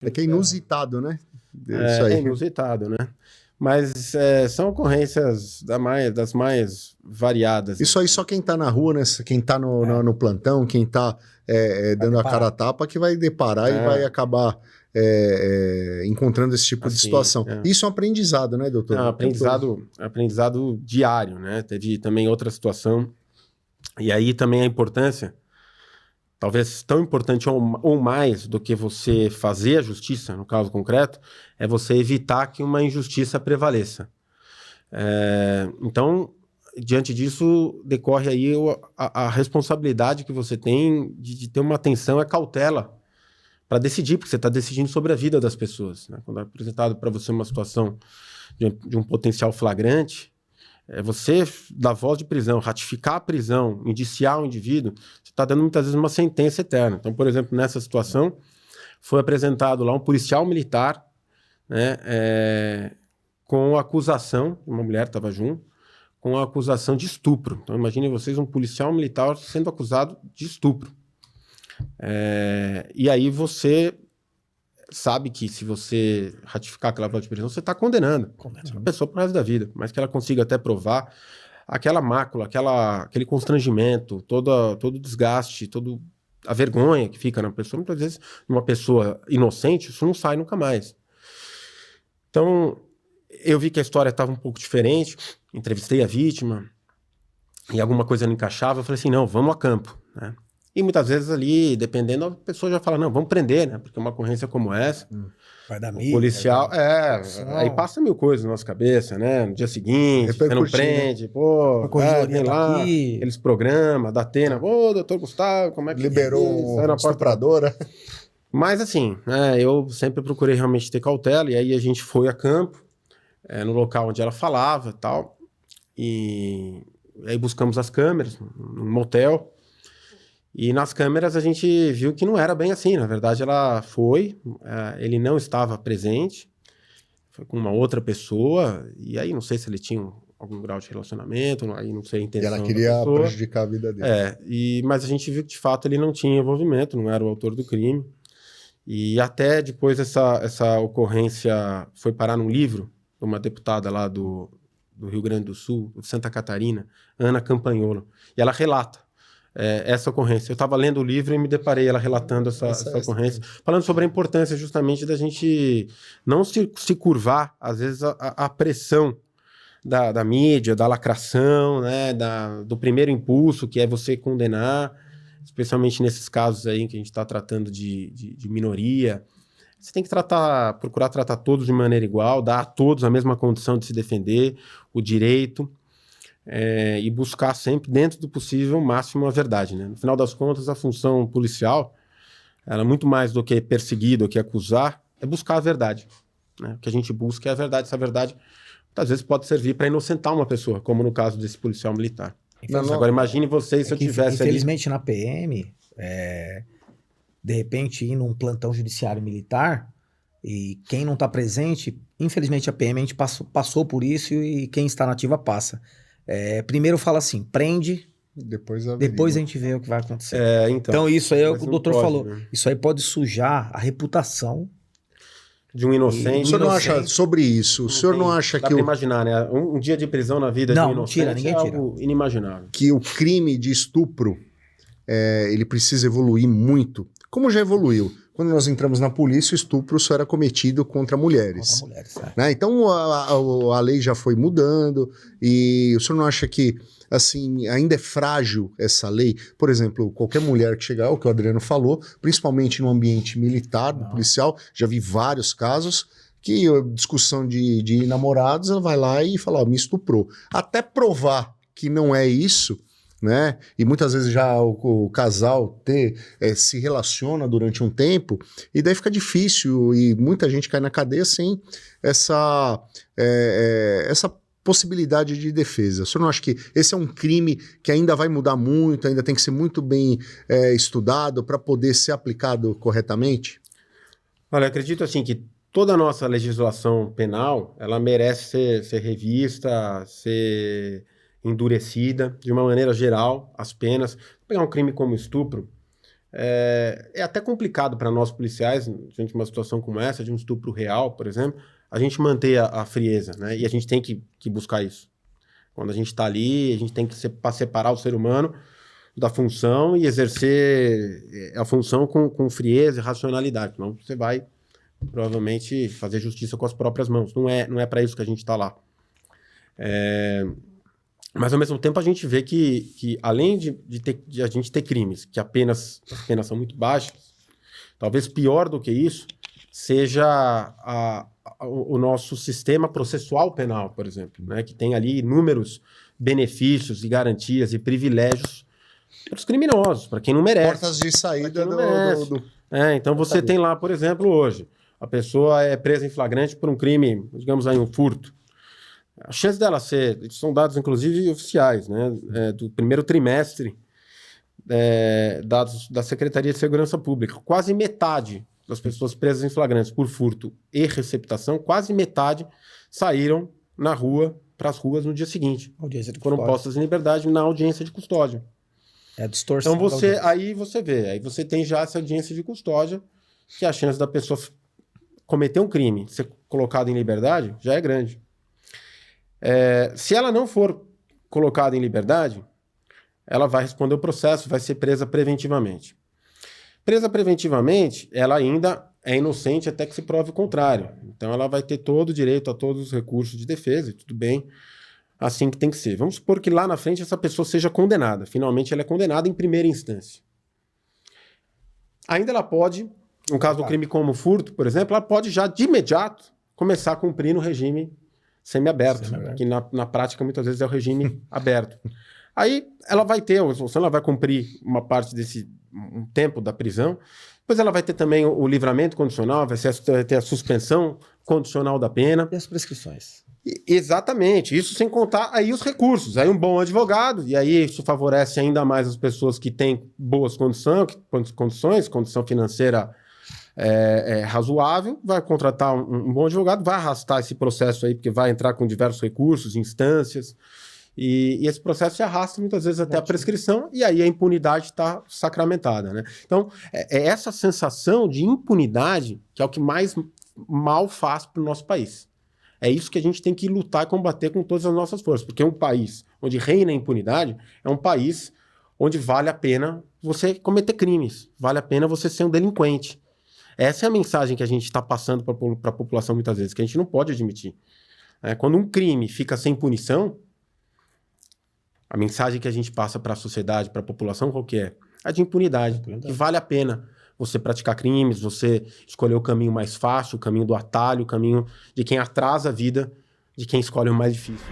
É que é inusitado, né? Isso É aí. inusitado, né? Mas são ocorrências das mais variadas. Isso aí só quem tá na rua, né? Quem tá no plantão, quem tá dando a cara a tapa, que vai deparar e vai acabar encontrando esse tipo de Assim, situação. Isso é um aprendizado, né, doutor? Não, aprendizado diário, né? Teve também outra situação. E aí também a importância, talvez tão importante ou mais do que você fazer a justiça, no caso concreto, é você evitar que uma injustiça prevaleça. Então, diante disso, decorre aí a responsabilidade que você tem de ter uma atenção, a cautela para decidir, porque você está decidindo sobre a vida das pessoas, né? Quando é apresentado para você uma situação de um potencial flagrante, você dar voz de prisão, ratificar a prisão, indiciar o indivíduo, você está dando muitas vezes uma sentença eterna. Então, por exemplo, nessa situação, foi apresentado lá um policial militar, né, com a acusação, uma mulher estava junto, com a acusação de estupro. Então, imaginem vocês um policial militar sendo acusado de estupro. E aí você sabe que se você ratificar aquela voz de prisão, você está condenando a pessoa pro resto da vida, mas que ela consiga até provar aquela mácula, aquele constrangimento, todo o desgaste, toda a vergonha que fica na pessoa. Muitas vezes, uma pessoa inocente, isso não sai nunca mais. Então, eu vi que a história estava um pouco diferente, entrevistei a vítima, e alguma coisa não encaixava, eu falei assim, não, vamos a campo, né? E muitas vezes ali, dependendo, a pessoa já fala, não, vamos prender, né? Porque uma ocorrência como essa, vai dar o policial, aí passa mil coisas na nossa cabeça, né? No dia seguinte, você não prende, pô, vem lá, eles programam, da Atena, ô, doutor Gustavo, como é que... Liberou uma estupradora. Mas assim, né, eu sempre procurei realmente ter cautela, e aí a gente foi a campo, no local onde ela falava e tal, e aí buscamos as câmeras, num motel, e nas câmeras a gente viu que não era bem assim. Na verdade, ela foi, ele não estava presente, foi com uma outra pessoa, e aí não sei se ele tinha algum grau de relacionamento, aí não sei a intenção da pessoa. E ela queria prejudicar a vida dele. Mas a gente viu que de fato ele não tinha envolvimento, não era o autor do crime. E até depois essa ocorrência foi parar num livro de uma deputada lá do Rio Grande do Sul, de Santa Catarina, Ana Campagnolo, e ela relata essa ocorrência. Eu estava lendo o livro e me deparei ela relatando essa ocorrência, falando sobre a importância justamente da gente não se curvar, às vezes, a pressão da mídia, da lacração, né, do primeiro impulso, que é você condenar, especialmente nesses casos aí que a gente está tratando de minoria. Você tem que procurar tratar todos de maneira igual, dar a todos a mesma condição de se defender, o direito, e buscar sempre, dentro do possível, o máximo a verdade, né? No final das contas, a função policial, ela, muito mais do que perseguir, do que acusar, é buscar a verdade, né? O que a gente busca é a verdade. Essa verdade, às vezes, pode servir para inocentar uma pessoa, como no caso desse policial militar. Agora, imagine vocês se eu tivesse infelizmente, na PM, de repente, ir num plantão judiciário militar, e quem não está presente, infelizmente a PM, a gente passou por isso, e quem está na ativa passa. Primeiro fala assim, prende, depois a gente vê o que vai acontecer. Então isso aí é o que o doutor falou. Né? Isso aí pode sujar a reputação de um inocente. O senhor não acha sobre isso? O senhor não acha que... Dá pra imaginar, né? Um dia de prisão na vida de um inocente ninguém é algo inimaginável. Que o crime de estupro, ele precisa evoluir muito. Como já evoluiu? Quando nós entramos na polícia, o estupro só era cometido contra mulheres. Né? Então a lei já foi mudando, e o senhor não acha que assim, ainda é frágil essa lei? Por exemplo, qualquer mulher que chegar, o que o Adriano falou, principalmente no ambiente militar, policial, já vi vários casos que discussão de namorados, ela vai lá e fala, me estuprou. Até provar que não é isso, né? E muitas vezes já o casal se relaciona durante um tempo, e daí fica difícil, e muita gente cai na cadeia sem essa possibilidade de defesa. O senhor não acha que esse é um crime que ainda vai mudar muito, ainda tem que ser muito bem estudado para poder ser aplicado corretamente? Olha, eu acredito assim que toda a nossa legislação penal, ela merece ser revista, ser endurecida, de uma maneira geral, as penas. Vou pegar um crime como estupro, É até complicado para nós policiais, diante de uma situação como essa, de um estupro real, por exemplo, a gente manter a frieza, né? E a gente tem que buscar isso. Quando a gente está ali, a gente tem que separar o ser humano da função e exercer a função com frieza e racionalidade. Senão você vai, provavelmente, fazer justiça com as próprias mãos. Não é para isso que a gente está lá. Mas, ao mesmo tempo, a gente vê que além de a gente ter crimes, que as penas são muito baixas, talvez pior do que isso seja o nosso sistema processual penal, por exemplo, né? Que tem ali inúmeros benefícios e garantias e privilégios para os criminosos, para quem não merece. Portas de saída então você tem lá, por exemplo, hoje, a pessoa é presa em flagrante por um crime, digamos aí, um furto. A chance dela são dados inclusive oficiais, né, do primeiro trimestre, dados da Secretaria de Segurança Pública, quase metade das pessoas presas em flagrantes por furto e receptação, quase metade saíram para as ruas no dia seguinte. Foram postas em liberdade na audiência de custódia. É a distorção. Então aí você tem já essa audiência de custódia, que a chance da pessoa cometer um crime, ser colocada em liberdade, já é grande. Se ela não for colocada em liberdade, ela vai responder o processo, vai ser presa preventivamente. Presa preventivamente, ela ainda é inocente até que se prove o contrário. Então ela vai ter todo o direito a todos os recursos de defesa, e tudo bem, assim que tem que ser. Vamos supor que lá na frente essa pessoa seja condenada. Finalmente ela é condenada em primeira instância. Ainda ela pode, no caso do crime como furto, por exemplo, ela pode já de imediato começar a cumprir no regime semiaberto, que na prática muitas vezes é o regime aberto. Aí ela vai ter, ela vai cumprir uma parte um tempo da prisão, depois ela vai ter também o livramento condicional, vai ter a suspensão condicional da pena. E as prescrições. Exatamente, isso sem contar aí os recursos, aí um bom advogado, e aí isso favorece ainda mais as pessoas que têm boas condições, condição financeira razoável, vai contratar um bom advogado, vai arrastar esse processo aí, porque vai entrar com diversos recursos, instâncias, e esse processo se arrasta muitas vezes até a prescrição, e aí a impunidade está sacramentada, né? Então, é essa sensação de impunidade que é o que mais mal faz para o nosso país. É isso que a gente tem que lutar e combater com todas as nossas forças, porque um país onde reina a impunidade é um país onde vale a pena você cometer crimes, vale a pena você ser um delinquente. Essa é a mensagem que a gente está passando para a população muitas vezes, que a gente não pode admitir. Quando um crime fica sem punição, a mensagem que a gente passa para a sociedade, para a população, qual que é? A de impunidade, que vale a pena você praticar crimes, você escolher o caminho mais fácil, o caminho do atalho, o caminho de quem atrasa a vida, de quem escolhe o mais difícil.